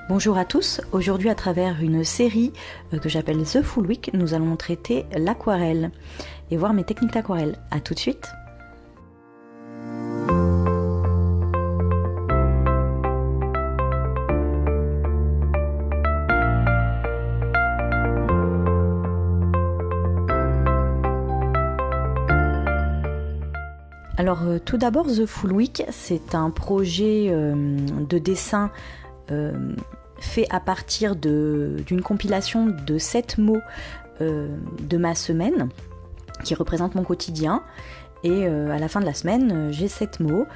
Bonjour à tous, aujourd'hui à travers une série que j'appelle The Full Week, nous allons traiter l'aquarelle et voir mes techniques d'aquarelle. A tout de suite. Alors tout d'abord The Full Week, c'est un projet de dessin fait à partir d'une compilation de 7 mots de ma semaine qui représentent mon quotidien. Et à la fin de la semaine, j'ai 7 mots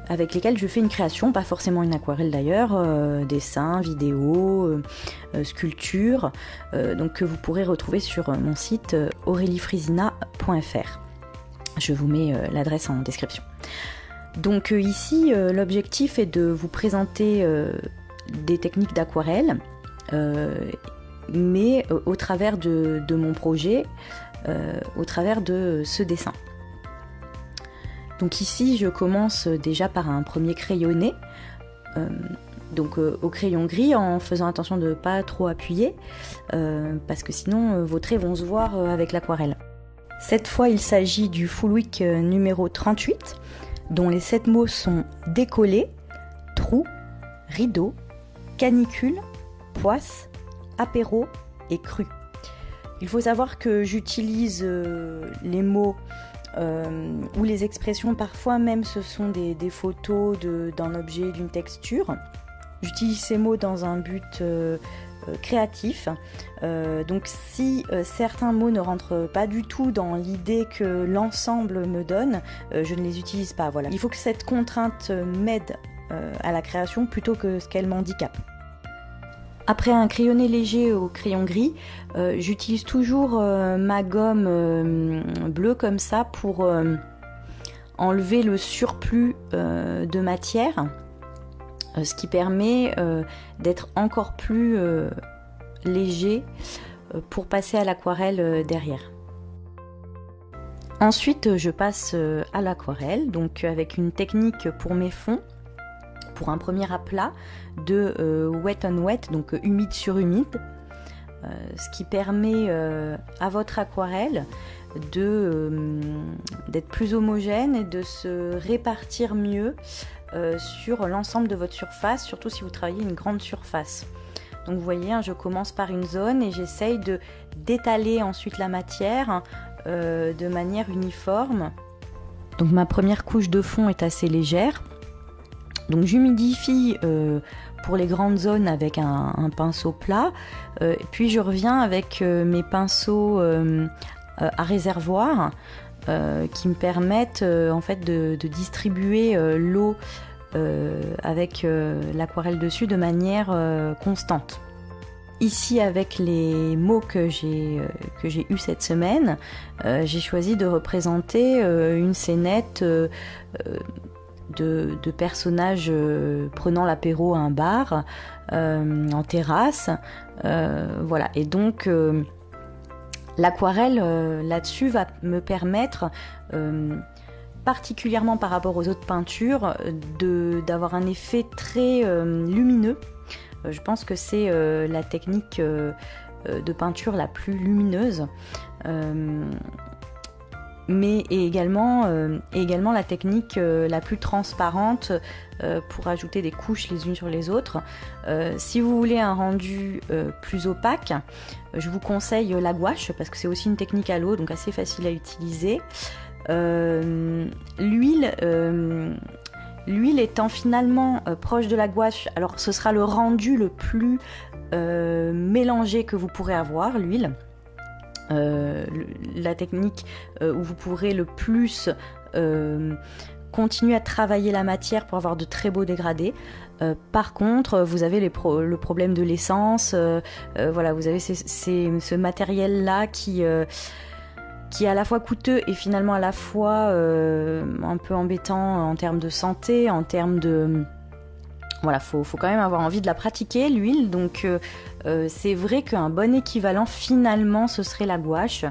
avec lesquels je fais une création, pas forcément une aquarelle d'ailleurs, dessin, vidéo, sculpture, donc que vous pourrez retrouver sur mon site aureliefrisina.fr. Je vous mets l'adresse en description. Donc ici, l'objectif est de vous présenter des techniques d'aquarelle, mais au travers de mon projet, au travers de ce dessin. Donc ici, je commence déjà par un premier crayonné, au crayon gris, en faisant attention de ne pas trop appuyer, parce que sinon vos traits vont se voir avec l'aquarelle. Cette fois, il s'agit du Full Week numéro 38, dont les 7 mots sont décollé, trou, rideau, canicule, poisse, apéro et cru. Il faut savoir que j'utilise les mots ou les expressions, parfois même ce sont des photos d'un objet, d'une texture. J'utilise ces mots dans un but créatif. Donc si certains mots ne rentrent pas du tout dans l'idée que l'ensemble me donne, je ne les utilise pas. Voilà. Il faut que cette contrainte m'aide à la création plutôt que ce qu'elle m'handicape. Après un crayonné léger au crayon gris, j'utilise toujours ma gomme bleue comme ça pour enlever le surplus de matière, ce qui permet d'être encore plus léger pour passer à l'aquarelle derrière. Ensuite, je passe à l'aquarelle, donc avec une technique pour mes fonds, pour un premier aplat de wet on wet, donc humide sur humide, ce qui permet à votre aquarelle d'être plus homogène et de se répartir mieux sur l'ensemble de votre surface, surtout si vous travaillez une grande surface. Donc vous voyez, je commence par une zone et j'essaye d'étaler ensuite la matière de manière uniforme. Donc ma première couche de fond est assez légère. Donc j'humidifie pour les grandes zones avec un pinceau plat, puis je reviens avec mes pinceaux à réservoir qui me permettent en fait de distribuer l'eau avec l'aquarelle dessus de manière constante. Ici, avec les mots que j'ai eus cette semaine, j'ai choisi de représenter une scénette de personnages prenant l'apéro à un bar, en terrasse, voilà. Et donc l'aquarelle là-dessus va me permettre, particulièrement par rapport aux autres peintures, d'avoir un effet très lumineux. Je pense que c'est la technique de peinture la plus lumineuse. Mais également la technique la plus transparente pour ajouter des couches les unes sur les autres. Si vous voulez un rendu plus opaque, je vous conseille la gouache parce que c'est aussi une technique à l'eau, donc assez facile à utiliser. L'huile étant finalement proche de la gouache, alors ce sera le rendu le plus mélangé que vous pourrez avoir, l'huile. La technique où vous pourrez le plus continuer à travailler la matière pour avoir de très beaux dégradés. Par contre, vous avez le problème de l'essence. Voilà, vous avez ce matériel-là qui est à la fois coûteux et finalement à la fois un peu embêtant en termes de santé, en termes Voilà, faut quand même avoir envie de la pratiquer, l'huile. Donc c'est vrai qu'un bon équivalent finalement ce serait la gouache.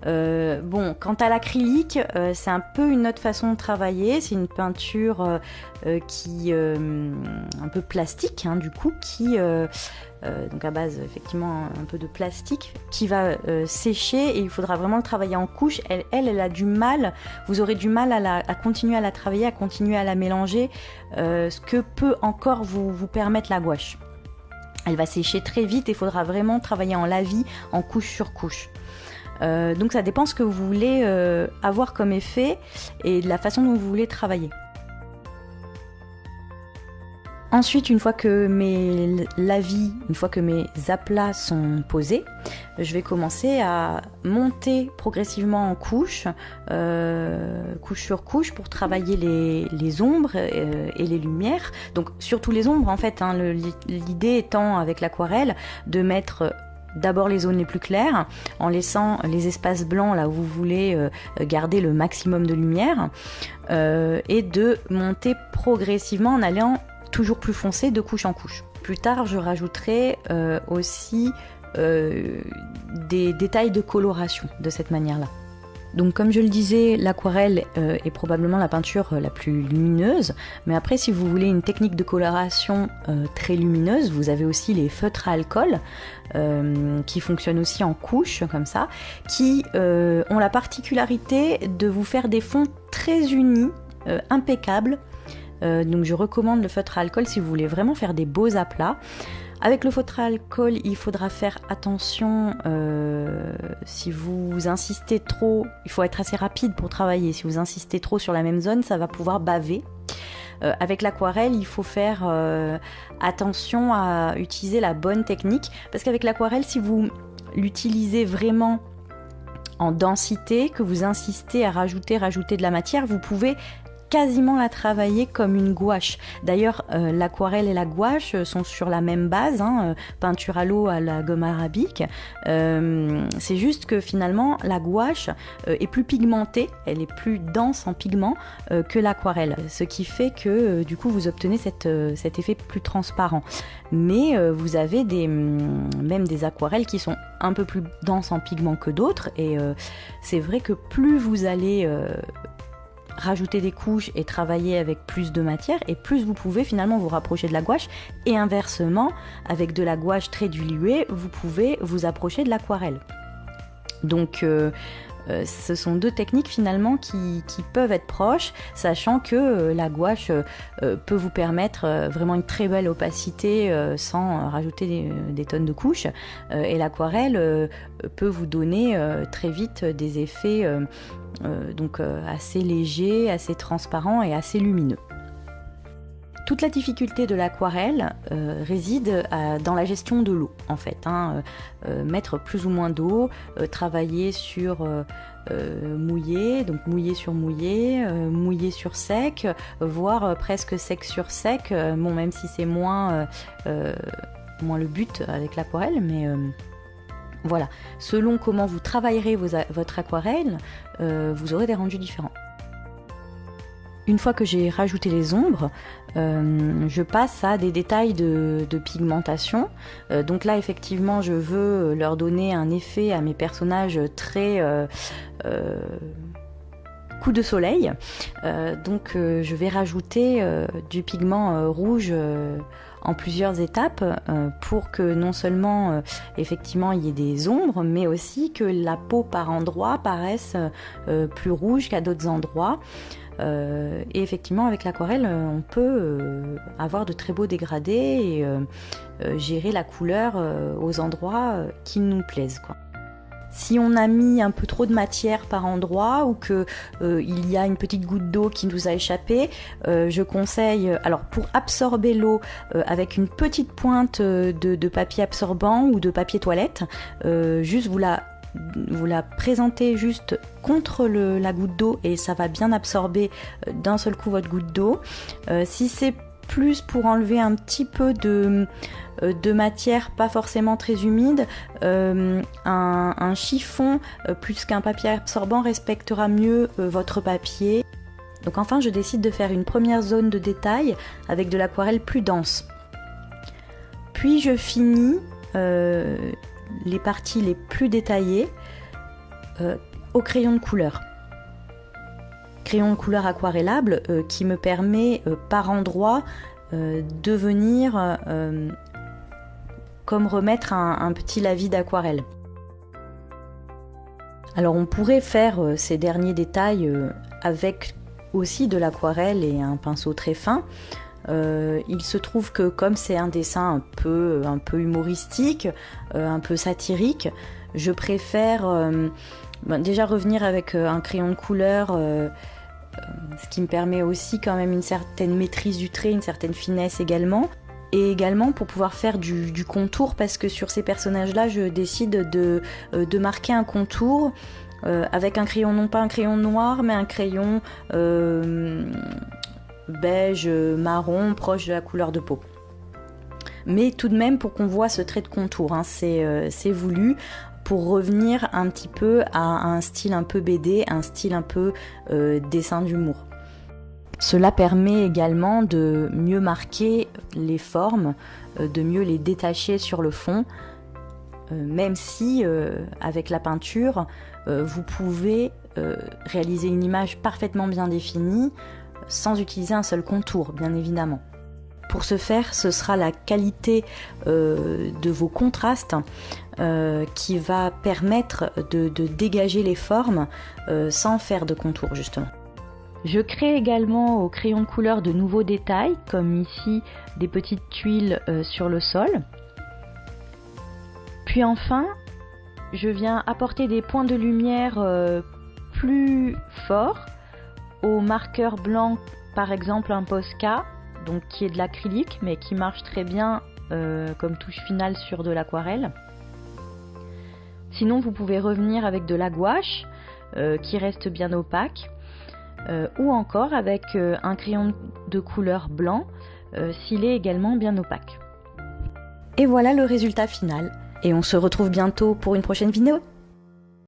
Bon, quant à l'acrylique, c'est un peu une autre façon de travailler. C'est une peinture qui un peu plastique, hein, du coup, qui donc à base effectivement un peu de plastique, qui va sécher, et il faudra vraiment le travailler en couches. Elle a du mal, vous aurez du mal à continuer à la travailler, à continuer à la mélanger, ce que peut encore vous permettre la gouache. Elle va sécher très vite et il faudra vraiment travailler en lavis, en couche sur couche. Donc ça dépend ce que vous voulez avoir comme effet et de la façon dont vous voulez travailler. Ensuite, une fois que mes lavis, une fois que mes aplats sont posés, je vais commencer à monter progressivement en couche, couche sur couche, pour travailler les ombres et les lumières. Donc surtout les ombres en fait, hein, l'idée étant avec l'aquarelle de mettre d'abord les zones les plus claires, en laissant les espaces blancs là où vous voulez garder le maximum de lumière, et de monter progressivement en allant toujours plus foncé de couche en couche. Plus tard, je rajouterai aussi des détails de coloration de cette manière-là. Donc comme je le disais, l'aquarelle est probablement la peinture la plus lumineuse, mais après si vous voulez une technique de coloration très lumineuse, vous avez aussi les feutres à alcool qui fonctionnent aussi en couches comme ça, qui ont la particularité de vous faire des fonds très unis, impeccables. Donc je recommande le feutre à alcool si vous voulez vraiment faire des beaux aplats. Avec le feutre à alcool, il faudra faire attention, si vous insistez trop, il faut être assez rapide pour travailler. Si vous insistez trop sur la même zone, ça va pouvoir baver. Avec l'aquarelle, il faut faire attention à utiliser la bonne technique, parce qu'avec l'aquarelle, si vous l'utilisez vraiment en densité, que vous insistez à rajouter de la matière, vous pouvez quasiment la travailler comme une gouache. D'ailleurs, l'aquarelle et la gouache sont sur la même base, hein, peinture à l'eau à la gomme arabique. C'est juste que finalement, la gouache est plus pigmentée, elle est plus dense en pigment que l'aquarelle, ce qui fait que du coup, vous obtenez cet effet plus transparent. Mais vous avez même des aquarelles qui sont un peu plus denses en pigment que d'autres, et c'est vrai que plus vous allez rajouter des couches et travailler avec plus de matière, et plus vous pouvez finalement vous rapprocher de la gouache, et inversement, avec de la gouache très diluée, vous pouvez vous approcher de l'aquarelle. Donc ce sont deux techniques finalement qui peuvent être proches, sachant que la gouache peut vous permettre vraiment une très belle opacité sans rajouter des tonnes de couches, et l'aquarelle peut vous donner très vite des effets donc assez légers, assez transparents et assez lumineux. Toute la difficulté de l'aquarelle réside dans la gestion de l'eau, en fait, hein. Mettre plus ou moins d'eau, travailler sur mouillé, donc mouillé sur mouillé, mouillé sur sec, voire presque sec sur sec, bon, même si c'est moins le but avec l'aquarelle, mais voilà, selon comment vous travaillerez votre aquarelle, vous aurez des rendus différents. Une fois que j'ai rajouté les ombres, je passe à des détails de pigmentation. Donc là, effectivement, je veux leur donner un effet à mes personnages très coup de soleil. Donc je vais rajouter du pigment rouge en plusieurs étapes pour que non seulement effectivement il y ait des ombres, mais aussi que la peau par endroits paraisse plus rouge qu'à d'autres endroits. Et effectivement avec l'aquarelle on peut avoir de très beaux dégradés et gérer la couleur aux endroits qui nous plaisent, quoi. Si on a mis un peu trop de matière par endroit, ou que il y a une petite goutte d'eau qui nous a échappé, je conseille, alors pour absorber l'eau, avec une petite pointe de papier absorbant ou de papier toilette, juste vous la présentez juste contre la goutte d'eau et ça va bien absorber d'un seul coup votre goutte d'eau. Si c'est plus pour enlever un petit peu de matière pas forcément très humide, un chiffon plus qu'un papier absorbant respectera mieux votre papier. Donc enfin, je décide de faire une première zone de détail avec de l'aquarelle plus dense. Puis je finis les parties les plus détaillées au crayon de couleur. Crayon de couleur aquarellable qui me permet par endroit de venir comme remettre un petit lavis d'aquarelle. Alors on pourrait faire ces derniers détails avec aussi de l'aquarelle et un pinceau très fin. Il se trouve que comme c'est un dessin un peu humoristique, un peu satirique, je préfère déjà revenir avec un crayon de couleur, ce qui me permet aussi quand même une certaine maîtrise du trait, une certaine finesse également. Et également pour pouvoir faire du contour, parce que sur ces personnages-là, je décide de marquer un contour avec un crayon, non pas un crayon noir, mais un crayon beige, marron, proche de la couleur de peau. Mais tout de même pour qu'on voit ce trait de contour, hein, c'est voulu pour revenir un petit peu à un style un peu BD, un style un peu dessin d'humour. Cela permet également de mieux marquer les formes, de mieux les détacher sur le fond, même si avec la peinture, vous pouvez réaliser une image parfaitement bien définie sans utiliser un seul contour, bien évidemment. Pour ce faire, ce sera la qualité de vos contrastes qui va permettre de dégager les formes sans faire de contour, justement. Je crée également au crayon de couleur de nouveaux détails, comme ici des petites tuiles sur le sol. Puis enfin, je viens apporter des points de lumière plus forts au marqueur blanc, par exemple un Posca, donc qui est de l'acrylique, mais qui marche très bien comme touche finale sur de l'aquarelle. Sinon, vous pouvez revenir avec de la gouache qui reste bien opaque. Ou encore avec un crayon de couleur blanc s'il est également bien opaque. Et voilà le résultat final. Et on se retrouve bientôt pour une prochaine vidéo.